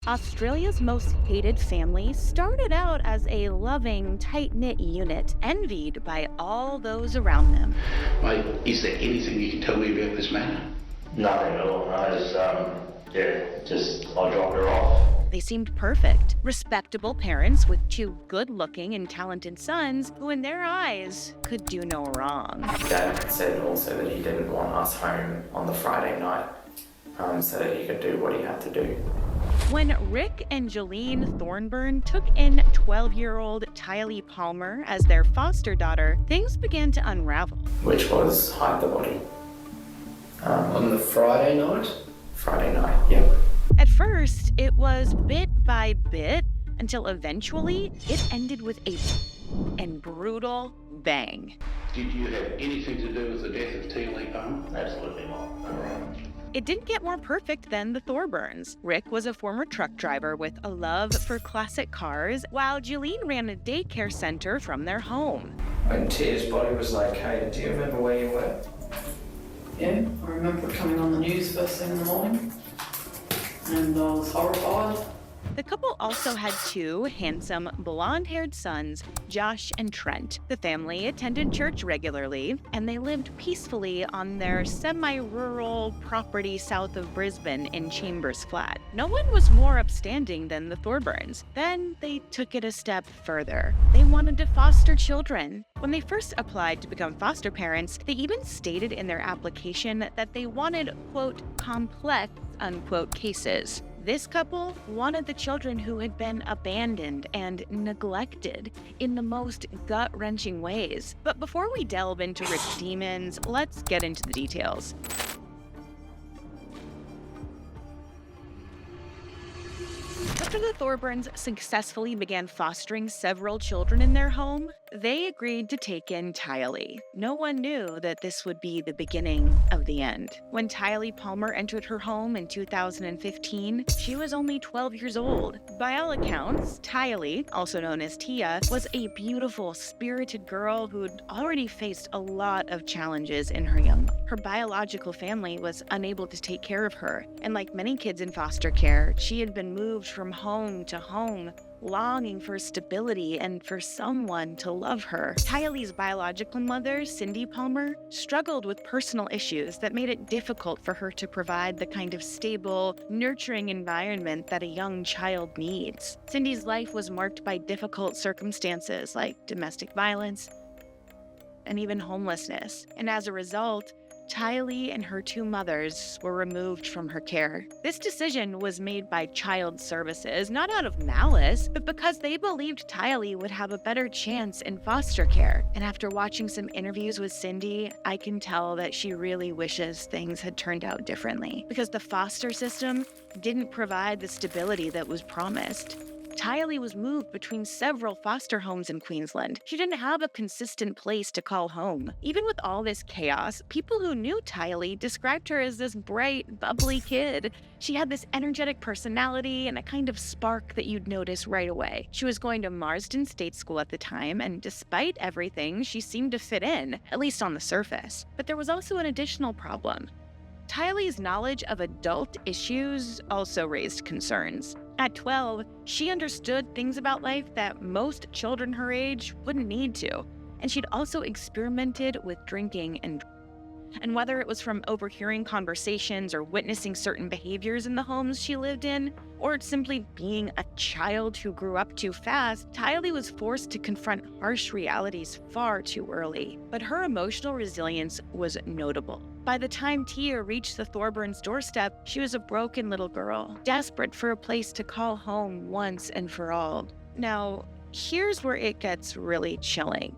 Australia's most hated family started out as a loving, tight-knit unit, envied by all those around them. Mate, is there anything you can tell me about this matter? Nothing at all. I dropped her off. They seemed perfect, respectable parents with two good-looking and talented sons who, in their eyes, could do no wrong. Dad said also that he didn't want us home on the Friday night, so that he could do what he had to do. When Rick and Jolene Thornburn took in 12-year-old Tialeigh Palmer as their foster daughter, things began to unravel. Which was hide the body. On the Friday night? Friday night, yep. At first, it was bit by bit until eventually it ended with a and brutal bang. Did you have anything to do with the death of Tiahleigh Palmer? Absolutely not. It didn't get more perfect than the Thorburns. Rick was a former truck driver with a love for classic cars, while Jolene ran a daycare center from their home. When Tia's body was located, do you remember where you were? Yeah, I remember it coming on the news first thing in the morning, and I was horrified. The couple also had two handsome, blonde-haired sons, Josh and Trent. The family attended church regularly, and they lived peacefully on their semi-rural property south of Brisbane in Chambers Flat. No one was more upstanding than the Thorburns. Then they took it a step further. They wanted to foster children. When they first applied to become foster parents, they even stated in their application that they wanted, quote, complex, unquote, cases. This couple wanted the children who had been abandoned and neglected in the most gut-wrenching ways. But before we delve into Rick's demons, let's get into the details. After the Thorburns successfully began fostering several children in their home, they agreed to take in Tialeigh. No one knew that this would be the beginning of the end. When Tialeigh Palmer entered her home in 2015, she was only 12 years old. By all accounts, Tialeigh, also known as Tia, was a beautiful, spirited girl who'd already faced a lot of challenges in her young life. Her biological family was unable to take care of her, and like many kids in foster care, she had been moved from home to home, longing for stability and for someone to love her. Tialeigh's biological mother, Cindy Palmer, struggled with personal issues that made it difficult for her to provide the kind of stable, nurturing environment that a young child needs. Cindy's life was marked by difficult circumstances like domestic violence and even homelessness, and as a result, Tialeigh and her two mothers were removed from her care. This decision was made by Child Services, not out of malice, but because they believed Tialeigh would have a better chance in foster care. And after watching some interviews with Cindy, I can tell that she really wishes things had turned out differently, because the foster system didn't provide the stability that was promised. Tialeigh was moved between several foster homes in Queensland. She didn't have a consistent place to call home. Even with all this chaos, people who knew Tialeigh described her as this bright, bubbly kid. She had this energetic personality and a kind of spark that you'd notice right away. She was going to Marsden State School at the time, and despite everything, she seemed to fit in, at least on the surface. But there was also an additional problem. Tialeigh's knowledge of adult issues also raised concerns. At 12, she understood things about life that most children her age wouldn't need to, and she'd also experimented with drinking and whether it was from overhearing conversations or witnessing certain behaviors in the homes she lived in, or simply being a child who grew up too fast, Tialeigh was forced to confront harsh realities far too early. But her emotional resilience was notable. By the time Tia reached the Thorburns' doorstep, she was a broken little girl, desperate for a place to call home once and for all. Now, here's where it gets really chilling.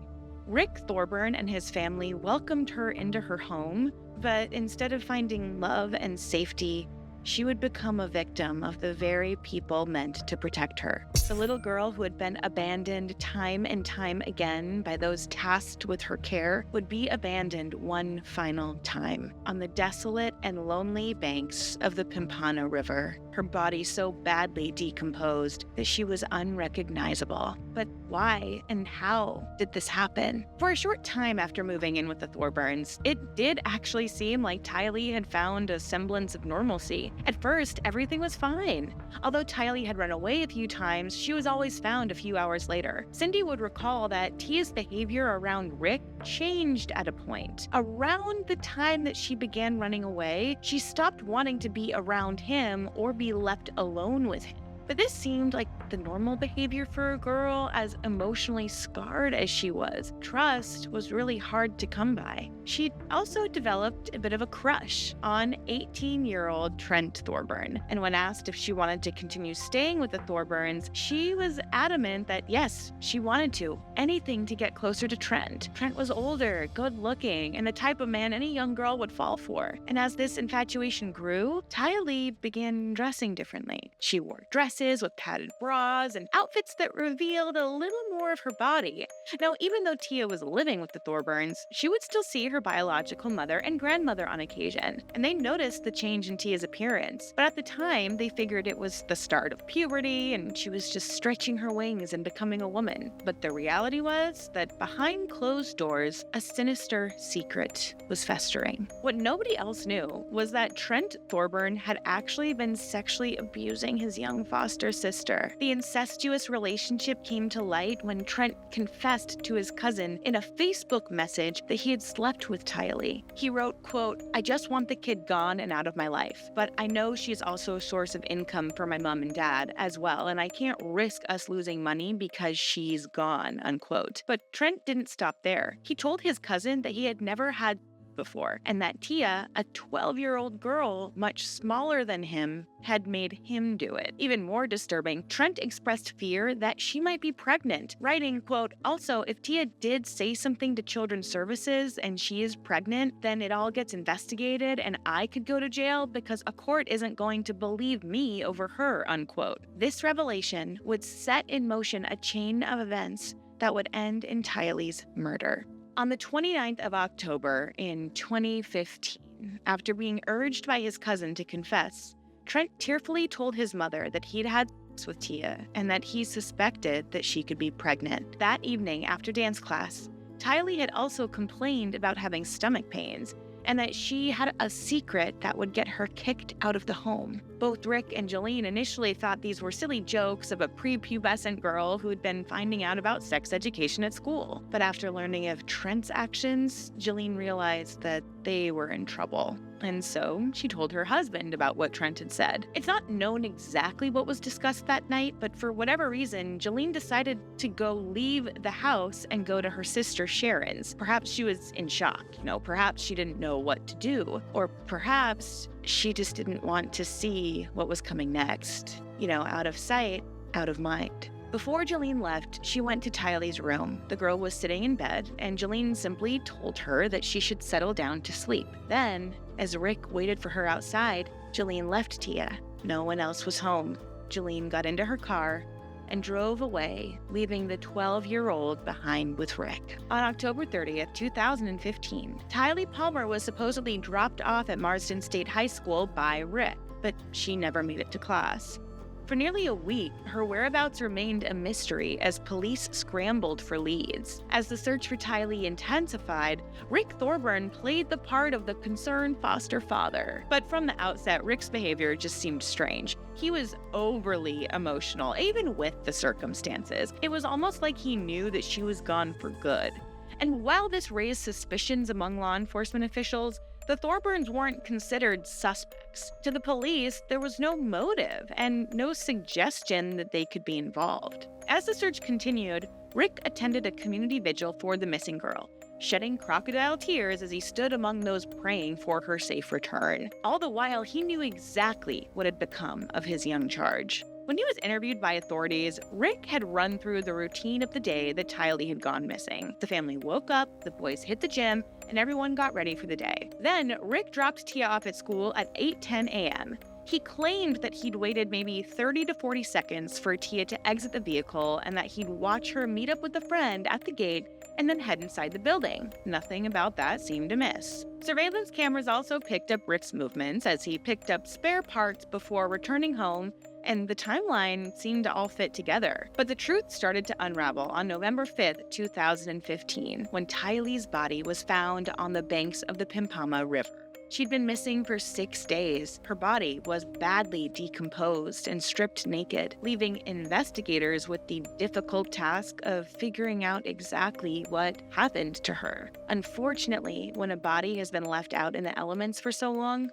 Rick Thorburn and his family welcomed her into her home, but instead of finding love and safety, she would become a victim of the very people meant to protect her. The little girl who had been abandoned time and time again by those tasked with her care would be abandoned one final time on the desolate and lonely banks of the Pimpana River, her body so badly decomposed that she was unrecognizable. But why and how did this happen? For a short time after moving in with the Thorburns, it did actually seem like Tialeigh had found a semblance of normalcy. Tiahleigh. At first, everything was fine. Although Tiahleigh had run away a few times, she was always found a few hours later. Cindy would recall that Tia's behavior around Rick changed at a point. Around the time that she began running away, she stopped wanting to be around him or be left alone with him. But this seemed like the normal behavior for a girl as emotionally scarred as she was. Trust was really hard to come by. She also developed a bit of a crush on 18-year-old Trent Thorburn. And when asked if she wanted to continue staying with the Thorburns, she was adamant that yes, she wanted to. Anything to get closer to Trent. Trent was older, good-looking, and the type of man any young girl would fall for. And as this infatuation grew, Tialeigh began dressing differently. She wore dresses with padded bras and outfits that revealed a little more of her body. Now, even though Tia was living with the Thorburns, she would still see her biological mother and grandmother on occasion, and they noticed the change in Tia's appearance. But at the time, they figured it was the start of puberty and she was just stretching her wings and becoming a woman. But the reality was that behind closed doors, a sinister secret was festering. What nobody else knew was that Trent Thorburn had actually been sexually abusing his young foster sister. The incestuous relationship came to light when Trent confessed to his cousin in a Facebook message that he had slept with Tialeigh. He wrote, quote, "I just want the kid gone and out of my life, but I know she is also a source of income for my mom and dad as well, and I can't risk us losing money because she's gone," unquote. But Trent didn't stop there. He told his cousin that he had never had before, and that Tia, a 12-year-old girl much smaller than him, had made him do it. Even more disturbing, Trent expressed fear that she might be pregnant, writing, quote, "Also, if Tia did say something to Children's Services and she is pregnant, then it all gets investigated and I could go to jail because a court isn't going to believe me over her," unquote. This revelation would set in motion a chain of events that would end in Tialeigh's murder. On the 29th of October in 2015, after being urged by his cousin to confess, Trent tearfully told his mother that he'd had sex with Tia and that he suspected that she could be pregnant. That evening after dance class, Tialeigh had also complained about having stomach pains and that she had a secret that would get her kicked out of the home. Both Rick and Jolene initially thought these were silly jokes of a prepubescent girl who had been finding out about sex education at school. But after learning of Trent's actions, Jolene realized that they were in trouble. And so she told her husband about what Trent had said. It's not known exactly what was discussed that night, but for whatever reason, Jolene decided to go leave the house and go to her sister Sharon's. Perhaps she was in shock, perhaps she didn't know what to do, or perhaps she just didn't want to see what was coming next. Out of sight, out of mind. Before Jolene left, she went to Tialeigh's room. The girl was sitting in bed, and Jolene simply told her that she should settle down to sleep. Then, as Rick waited for her outside, Jolene left Tia. No one else was home. Jolene got into her car and drove away, leaving the 12-year-old behind with Rick. On October 30th, 2015, Tialeigh Palmer was supposedly dropped off at Marsden State High School by Rick, but she never made it to class. For nearly a week, her whereabouts remained a mystery as police scrambled for leads. As the search for Tialeigh intensified, Rick Thorburn played the part of the concerned foster father. But from the outset, Rick's behavior just seemed strange. He was overly emotional, even with the circumstances. It was almost like he knew that she was gone for good. And while this raised suspicions among law enforcement officials, the Thorburns weren't considered suspects. To the police, there was no motive and no suggestion that they could be involved. As the search continued, Rick attended a community vigil for the missing girl, shedding crocodile tears as he stood among those praying for her safe return. All the while, he knew exactly what had become of his young charge. When he was interviewed by authorities, Rick had run through the routine of the day that Tialeigh had gone missing. The family woke up, the boys hit the gym, and everyone got ready for the day. Then, Rick dropped Tia off at school at 8:10 a.m. He claimed that he'd waited maybe 30 to 40 seconds for Tia to exit the vehicle and that he'd watch her meet up with a friend at the gate and then head inside the building. Nothing about that seemed amiss. Surveillance cameras also picked up Rick's movements as he picked up spare parts before returning home, and the timeline seemed to all fit together. But the truth started to unravel on November 5th, 2015, when Tialeigh's body was found on the banks of the Pimpama River. She'd been missing for 6 days. Her body was badly decomposed and stripped naked, leaving investigators with the difficult task of figuring out exactly what happened to her. Unfortunately, when a body has been left out in the elements for so long,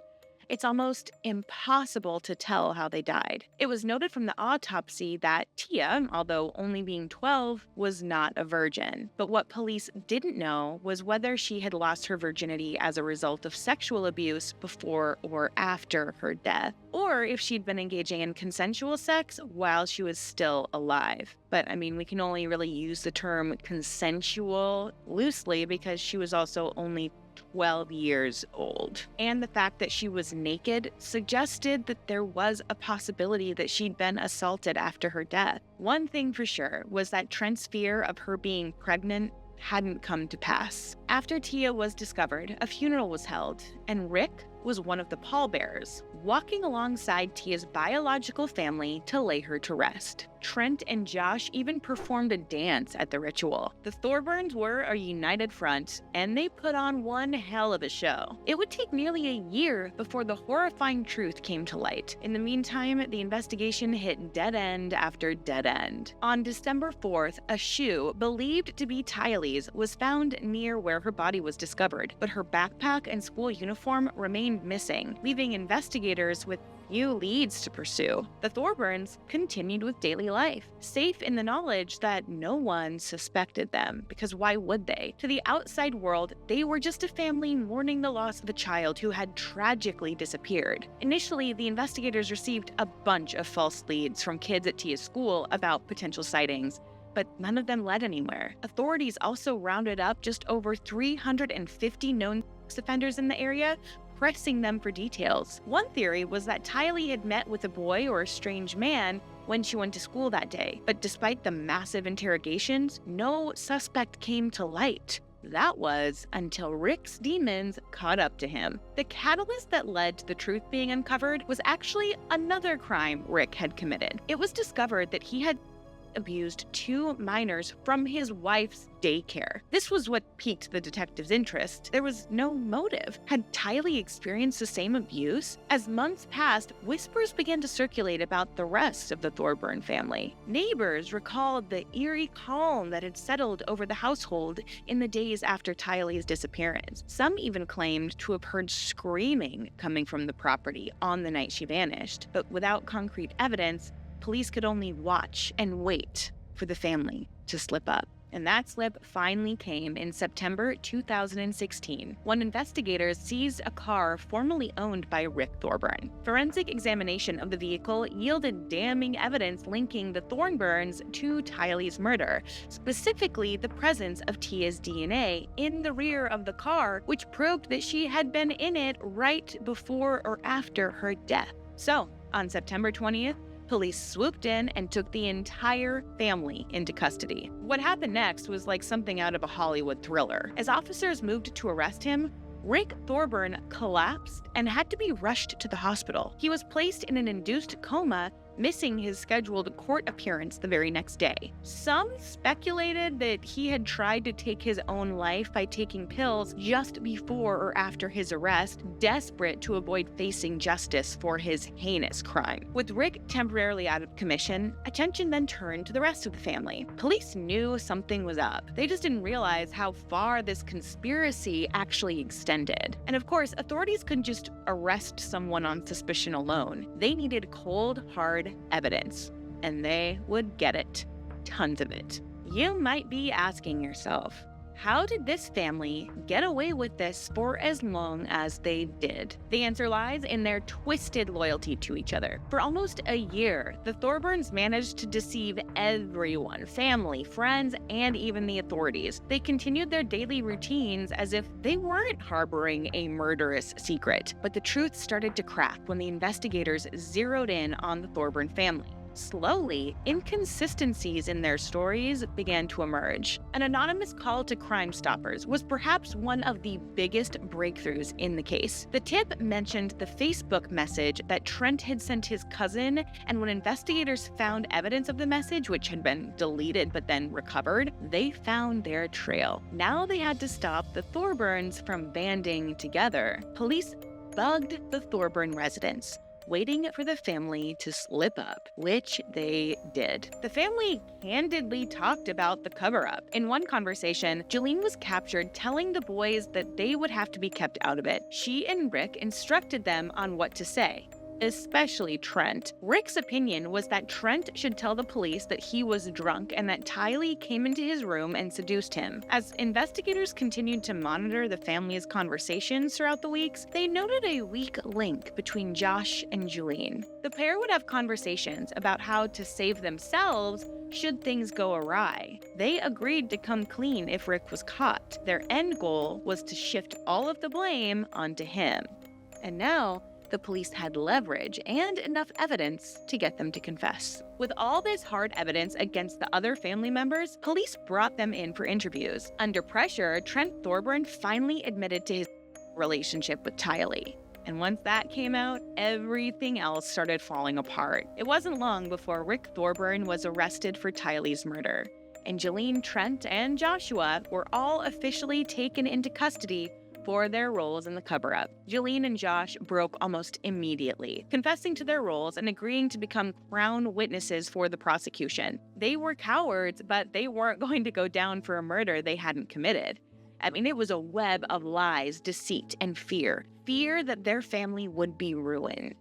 it's almost impossible to tell how they died. It was noted from the autopsy that Tia, although only being 12, was not a virgin. But what police didn't know was whether she had lost her virginity as a result of sexual abuse before or after her death, or if she'd been engaging in consensual sex while she was still alive. But I mean, we can only really use the term consensual loosely because she was also only 12 years old. And the fact that she was naked suggested that there was a possibility that she'd been assaulted after her death. One thing for sure was that Trent's fear of her being pregnant hadn't come to pass. After Tia was discovered, a funeral was held, and Rick was one of the pallbearers, walking alongside Tia's biological family to lay her to rest. Trent and Josh even performed a dance at the ritual. The Thorburns were a united front, and they put on one hell of a show. It would take nearly a year before the horrifying truth came to light. In the meantime, the investigation hit dead end after dead end. On December 4th, a shoe believed to be Tialeigh's was found near where her body was discovered, but her backpack and school uniform remained missing, leaving investigators with few leads to pursue. The Thorburns continued with daily life, safe in the knowledge that no one suspected them, because why would they? To the outside world, they were just a family mourning the loss of a child who had tragically disappeared. Initially, the investigators received a bunch of false leads from kids at Tia's school about potential sightings, but none of them led anywhere. Authorities also rounded up just over 350 known sex offenders in the area, pressing them for details. One theory was that Tialeigh had met with a boy or a strange man when she went to school that day, but despite the massive interrogations, no suspect came to light. That was until Rick's demons caught up to him. The catalyst that led to the truth being uncovered was actually another crime Rick had committed. It was discovered that he had abused 2 minors from his wife's daycare. This was what piqued the detective's interest. There was no motive. Had Tialeigh experienced the same abuse? As months passed, whispers began to circulate about the rest of the Thorburn family. Neighbors recalled the eerie calm that had settled over the household in the days after Tialeigh's disappearance. Some even claimed to have heard screaming coming from the property on the night she vanished, but without concrete evidence, police could only watch and wait for the family to slip up. And that slip finally came in September 2016, when investigators seized a car formerly owned by Rick Thorburn. Forensic examination of the vehicle yielded damning evidence linking the Thorburns to Tialeigh's murder, specifically the presence of Tia's DNA in the rear of the car, which proved that she had been in it right before or after her death. So, on September 20th, police swooped in and took the entire family into custody. What happened next was like something out of a Hollywood thriller. As officers moved to arrest him, Rick Thorburn collapsed and had to be rushed to the hospital. He was placed in an induced coma, missing his scheduled court appearance the very next day. Some speculated that he had tried to take his own life by taking pills just before or after his arrest, desperate to avoid facing justice for his heinous crime. With Rick temporarily out of commission, attention then turned to the rest of the family. Police knew something was up. They just didn't realize how far this conspiracy actually extended. And of course, authorities couldn't just arrest someone on suspicion alone. They needed cold, hard evidence, and they would get it. Tons of it. You might be asking yourself, how did this family get away with this for as long as they did? The answer lies in their twisted loyalty to each other. For almost a year, the Thorburns managed to deceive everyone, family, friends, and even the authorities. They continued their daily routines as if they weren't harboring a murderous secret. But the truth started to crack when the investigators zeroed in on the Thorburn family. Slowly, inconsistencies in their stories began to emerge. An anonymous call to Crime Stoppers was perhaps one of the biggest breakthroughs in the case. The tip mentioned the Facebook message that Trent had sent his cousin, and when investigators found evidence of the message, which had been deleted but then recovered, they found their trail. Now they had to stop the Thorburns from banding together. Police bugged the Thorburn residence, waiting for the family to slip up, which they did. The family candidly talked about the cover-up. In one conversation, Jolene was captured telling the boys that they would have to be kept out of it. She and Rick instructed them on what to say, especially Trent. Rick's opinion was that Trent should tell the police that he was drunk and that Tialeigh came into his room and seduced him. As investigators continued to monitor the family's conversations throughout the weeks, they noted a weak link between Josh and Jolene. The pair would have conversations about how to save themselves should things go awry. They agreed to come clean if Rick was caught. Their end goal was to shift all of the blame onto him. And now, the police had leverage and enough evidence to get them to confess. With all this hard evidence against the other family members, police brought them in for interviews. Under pressure, Trent Thorburn finally admitted to his relationship with Tialeigh. And once that came out, everything else started falling apart. It wasn't long before Rick Thorburn was arrested for Tialeigh's murder, and Jolene, Trent, and Joshua were all officially taken into custody for their roles in the cover-up. Jolene and Josh broke almost immediately, confessing to their roles and agreeing to become crown witnesses for the prosecution. They were cowards, but they weren't going to go down for a murder they hadn't committed. I mean, it was a web of lies, deceit, and fear. Fear that their family would be ruined.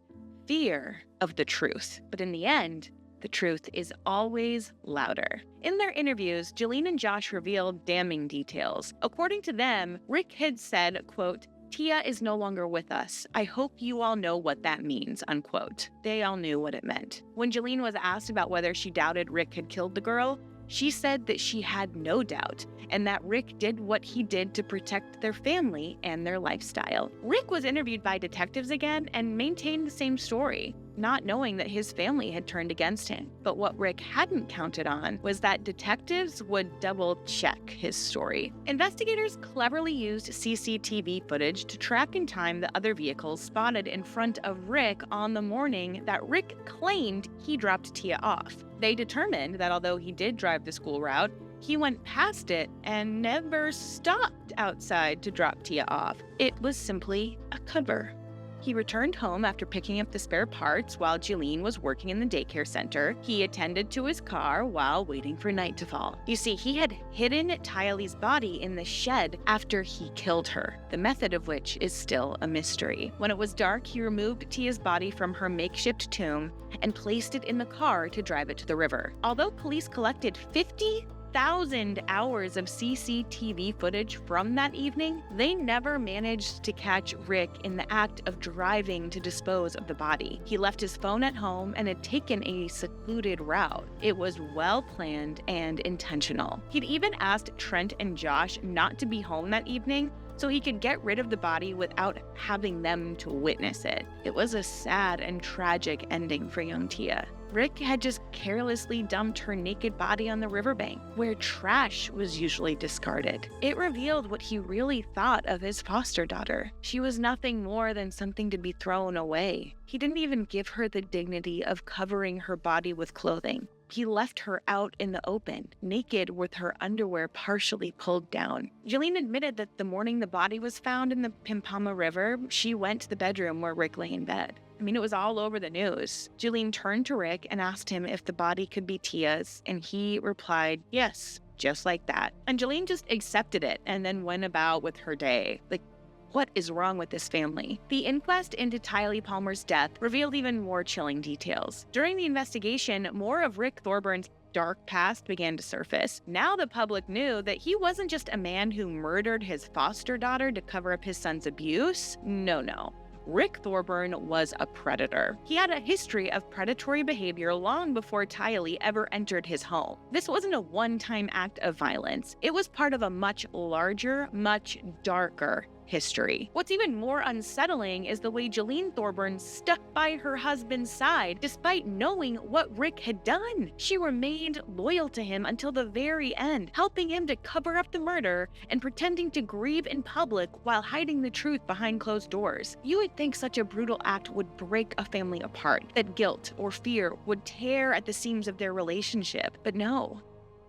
Fear of the truth. But in the end, the truth is always louder. In their interviews, Jolene and Josh revealed damning details. According to them, Rick had said, quote, "Tia is no longer with us. I hope you all know what that means," unquote. They all knew what it meant. When Jolene was asked about whether she doubted Rick had killed the girl, she said that she had no doubt, and that Rick did what he did to protect their family and their lifestyle. Rick was interviewed by detectives again and maintained the same story, not knowing that his family had turned against him. But what Rick hadn't counted on was that detectives would double-check his story. Investigators cleverly used CCTV footage to track in time the other vehicles spotted in front of Rick on the morning that Rick claimed he dropped Tia off. They determined that although he did drive the school route, he went past it and never stopped outside to drop Tia off. It was simply a cover. He returned home after picking up the spare parts while Jolene was working in the daycare center. He attended to his car while waiting for night to fall. You see, he had hidden Tialeigh's body in the shed after he killed her, the method of which is still a mystery. When it was dark, he removed Tia's body from her makeshift tomb and placed it in the car to drive it to the river. Although police collected 50,000 hours of CCTV footage from that evening, they never managed to catch Rick in the act of driving to dispose of the body. He left his phone at home and had taken a secluded route. It was well planned and intentional. He'd even asked Trent and Josh not to be home that evening so he could get rid of the body without having them to witness it. It was a sad and tragic ending for young Tia. Rick had just carelessly dumped her naked body on the riverbank, where trash was usually discarded. It revealed what he really thought of his foster daughter. She was nothing more than something to be thrown away. He didn't even give her the dignity of covering her body with clothing. He left her out in the open, naked with her underwear partially pulled down. Jolene admitted that the morning the body was found in the Pimpama River, she went to the bedroom where Rick lay in bed. I mean, it was all over the news. Jolene turned to Rick and asked him if the body could be Tia's, and he replied, yes, just like that. And Jolene just accepted it and then went about with her day. Like, what is wrong with this family? The inquest into Tialeigh Palmer's death revealed even more chilling details. During the investigation, more of Rick Thorburn's dark past began to surface. Now the public knew that he wasn't just a man who murdered his foster daughter to cover up his son's abuse. No. Rick Thorburn was a predator. He had a history of predatory behavior long before Tialeigh ever entered his home. This wasn't a one-time act of violence. It was part of a much larger, much darker history. What's even more unsettling is the way Jolene Thorburn stuck by her husband's side despite knowing what Rick had done. She remained loyal to him until the very end, helping him to cover up the murder and pretending to grieve in public while hiding the truth behind closed doors. You would think such a brutal act would break a family apart, that guilt or fear would tear at the seams of their relationship, but no.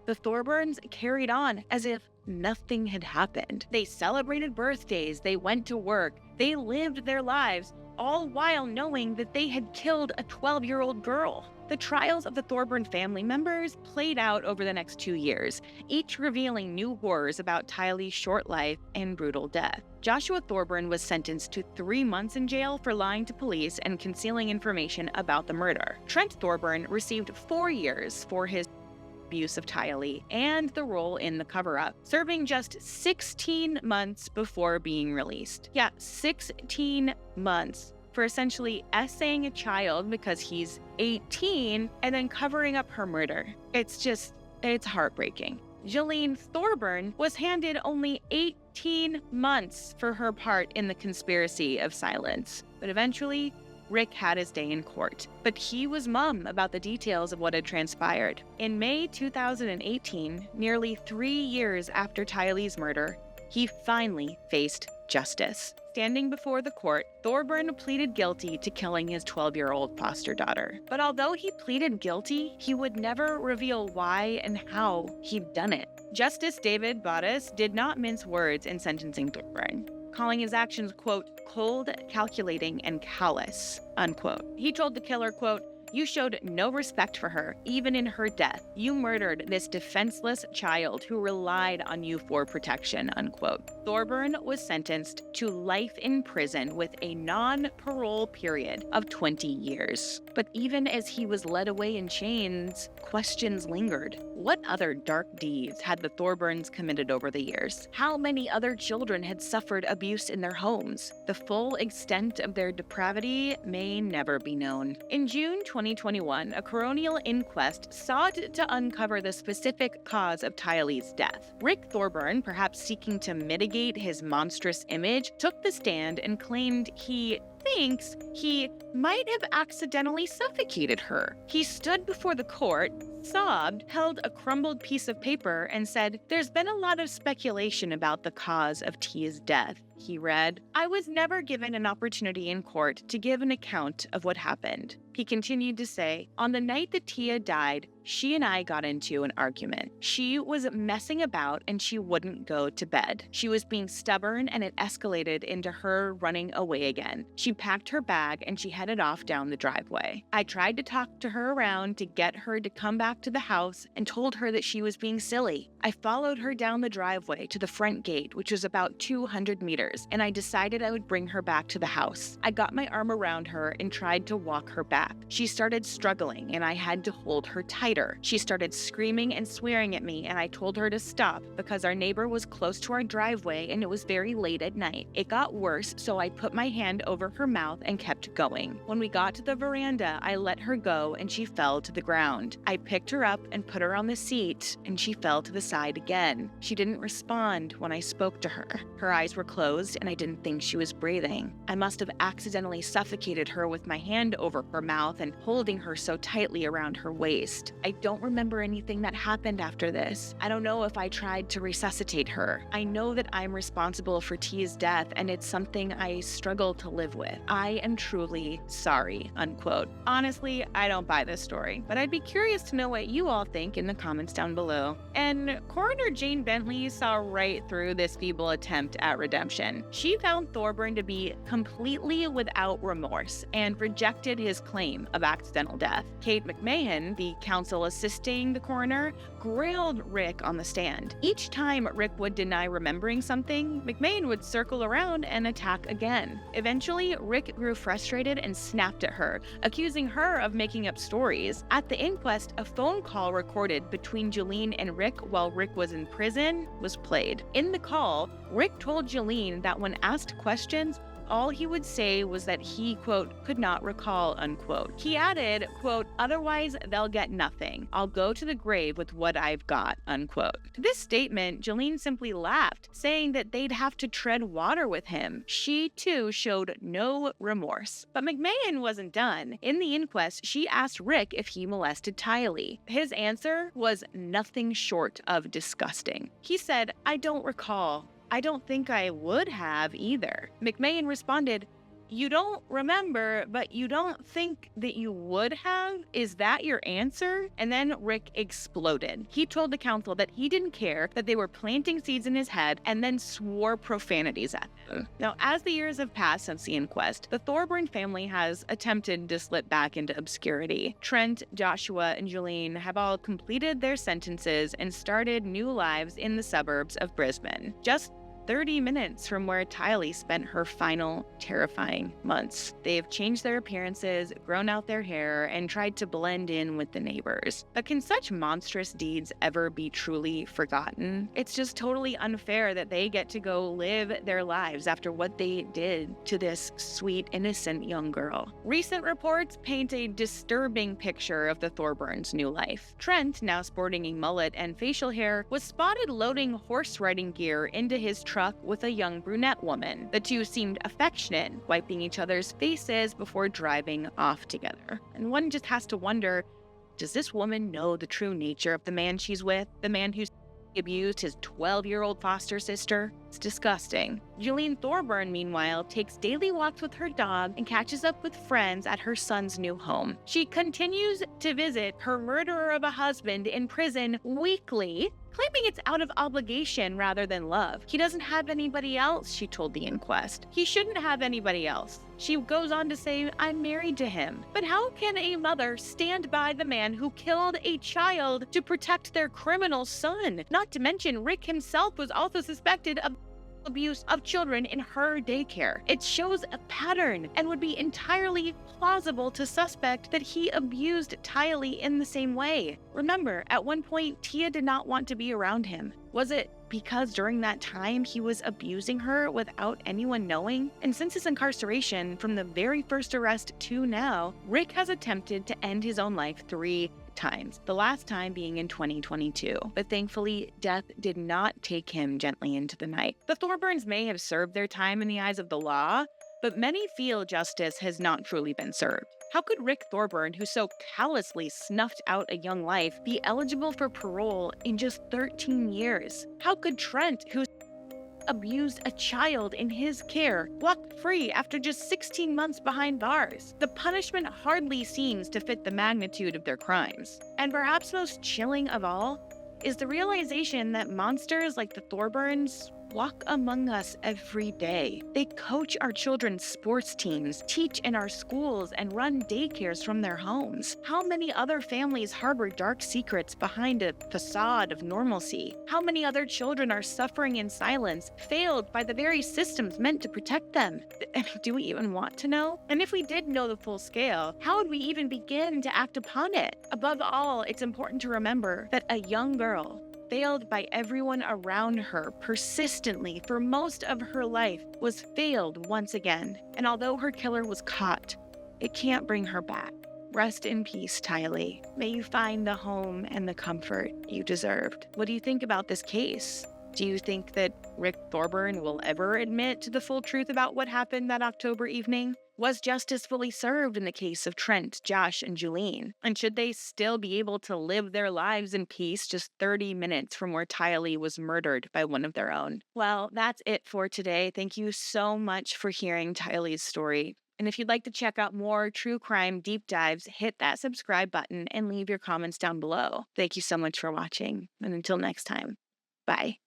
The Thorburns carried on as if nothing had happened. They celebrated birthdays, they went to work, they lived their lives, all while knowing that they had killed a 12-year-old girl. The trials of the Thorburn family members played out over the next 2 years, each revealing new horrors about Tialeigh's short life and brutal death. Joshua Thorburn was sentenced to 3 months in jail for lying to police and concealing information about the murder. Trent Thorburn received 4 years for his abuse of Tialeigh and the role in the cover-up, serving just 16 months before being released. Yeah, 16 months for essentially essaying a child because he's 18 and then covering up her murder. It's heartbreaking. Jolene Thorburn was handed only 18 months for her part in the conspiracy of silence, but eventually Rick had his day in court, but he was mum about the details of what had transpired. In May 2018, nearly 3 years after Tialeigh's murder, he finally faced justice. Standing before the court, Thorburn pleaded guilty to killing his 12-year-old foster daughter. But although he pleaded guilty, he would never reveal why and how he'd done it. Justice David Bottas did not mince words in sentencing Thorburn, calling his actions, quote, cold, calculating, and callous, unquote. He told the killer, quote, "You showed no respect for her, even in her death. You murdered this defenseless child who relied on you for protection," unquote. Thorburn was sentenced to life in prison with a non-parole period of 20 years. But even as he was led away in chains, questions lingered. What other dark deeds had the Thorburns committed over the years? How many other children had suffered abuse in their homes? The full extent of their depravity may never be known. In June 2021, a coronial inquest sought to uncover the specific cause of Tialeigh's death. Rick Thorburn, perhaps seeking to mitigate his monstrous image, took the stand and claimed he thinks he might have accidentally suffocated her. He stood before the court, sobbed, held a crumbled piece of paper, and said, "There's been a lot of speculation about the cause of Tia's death." He read, "I was never given an opportunity in court to give an account of what happened." He continued to say, "On the night that Tia died, she and I got into an argument. She was messing about and she wouldn't go to bed. She was being stubborn and it escalated into her running away again. She packed her bag and she headed off down the driveway. I tried to talk to her around to get her to come back to the house and told her that she was being silly. I followed her down the driveway to the front gate, which was about 200 meters, and I decided I would bring her back to the house. I got my arm around her and tried to walk her back. She started struggling and I had to hold her tighter. She started screaming and swearing at me and I told her to stop because our neighbor was close to our driveway and it was very late at night. It got worse, so I put my hand over her mouth and kept going. When we got to the veranda, I let her go and she fell to the ground. I picked her up and put her on the seat and she fell to the side again. She didn't respond when I spoke to her. Her eyes were closed and I didn't think she was breathing. I must have accidentally suffocated her with my hand over her mouth and holding her so tightly around her waist. I don't remember anything that happened after this. I don't know if I tried to resuscitate her. I know that I'm responsible for Tia's death and it's something I struggle to live with. I am truly sorry," unquote. Honestly, I don't buy this story, but I'd be curious to know what you all think in the comments down below. And Coroner Jane Bentley saw right through this feeble attempt at redemption. She found Thorburn to be completely without remorse and rejected his claim of accidental death. Kate McMahon, the counsel assisting the coroner, grilled Rick on the stand. Each time Rick would deny remembering something, McMahon would circle around and attack again. Eventually, Rick grew frustrated and snapped at her, accusing her of making up stories. At the inquest, a phone call recorded between Jolene and Rick while Rick was in prison was played. In the call, Rick told Jolene that when asked questions, all he would say was that he, quote, could not recall, unquote. He added, quote, "Otherwise, they'll get nothing. I'll go to the grave with what I've got," unquote. To this statement, Jolene simply laughed, saying that they'd have to tread water with him. She, too, showed no remorse. But McMahon wasn't done. In the inquest, she asked Rick if he molested Tialeigh. His answer was nothing short of disgusting. He said, "I don't recall. I don't think I would have either." McMahon responded, You don't remember, but you don't think that you would have? Is that your answer? And then Rick exploded. He told the council that he didn't care, that they were planting seeds in his head, and then swore profanities at them. Now, as the years have passed since the inquest, the Thorburn family has attempted to slip back into obscurity. Trent, Joshua, and Julene have all completed their sentences and started new lives in the suburbs of Brisbane. Just 30 minutes from where Tialeigh spent her final terrifying months. They have changed their appearances, grown out their hair, and tried to blend in with the neighbors. But can such monstrous deeds ever be truly forgotten? It's just totally unfair that they get to go live their lives after what they did to this sweet, innocent young girl. Recent reports paint a disturbing picture of the Thorburns' new life. Trent, now sporting a mullet and facial hair, was spotted loading horse riding gear into his truck with a young brunette woman. The two seemed affectionate, wiping each other's faces before driving off together. And one just has to wonder, does this woman know the true nature of the man she's with? The man who abused his 12-year-old foster sister? It's disgusting. Julene Thorburn, meanwhile, takes daily walks with her dog and catches up with friends at her son's new home. She continues to visit her murderer of a husband in prison weekly, claiming it's out of obligation rather than love. He doesn't have anybody else, she told the inquest. He shouldn't have anybody else. She goes on to say, I'm married to him. But how can a mother stand by the man who killed a child to protect their criminal son? Not to mention, Rick himself was also suspected of abuse of children in her daycare. It shows a pattern and would be entirely plausible to suspect that he abused Tialeigh in the same way. Remember, at one point, Tia did not want to be around him. Was it because during that time he was abusing her without anyone knowing? And since his incarceration, from the very first arrest to now, Rick has attempted to end his own life 3 times, the last time being in 2022. But thankfully, death did not take him gently into the night. The Thorburns may have served their time in the eyes of the law, but many feel justice has not truly been served. How could Rick Thorburn, who so callously snuffed out a young life, be eligible for parole in just 13 years? How could Trent, who abused a child in his care, walk free after just 16 months behind bars? The punishment hardly seems to fit the magnitude of their crimes. And perhaps most chilling of all is the realization that monsters like the Thorburns walk among us every day. They coach our children's sports teams, teach in our schools, and run daycares from their homes. How many other families harbor dark secrets behind a facade of normalcy? How many other children are suffering in silence, failed by the very systems meant to protect them? Do we even want to know? And if we did know the full scale, how would we even begin to act upon it? Above all, it's important to remember that a young girl, failed by everyone around her persistently for most of her life, was failed once again. And although her killer was caught, it can't bring her back. Rest in peace, Tialeigh. May you find the home and the comfort you deserved. What do you think about this case? Do you think that Rick Thorburn will ever admit to the full truth about what happened that October evening? Was justice fully served in the case of Trent, Josh, and Julene? And should they still be able to live their lives in peace just 30 minutes from where Tialeigh was murdered by one of their own? Well, that's it for today. Thank you so much for hearing Tialeigh's story. And if you'd like to check out more true crime deep dives, hit that subscribe button and leave your comments down below. Thank you so much for watching. And until next time, bye.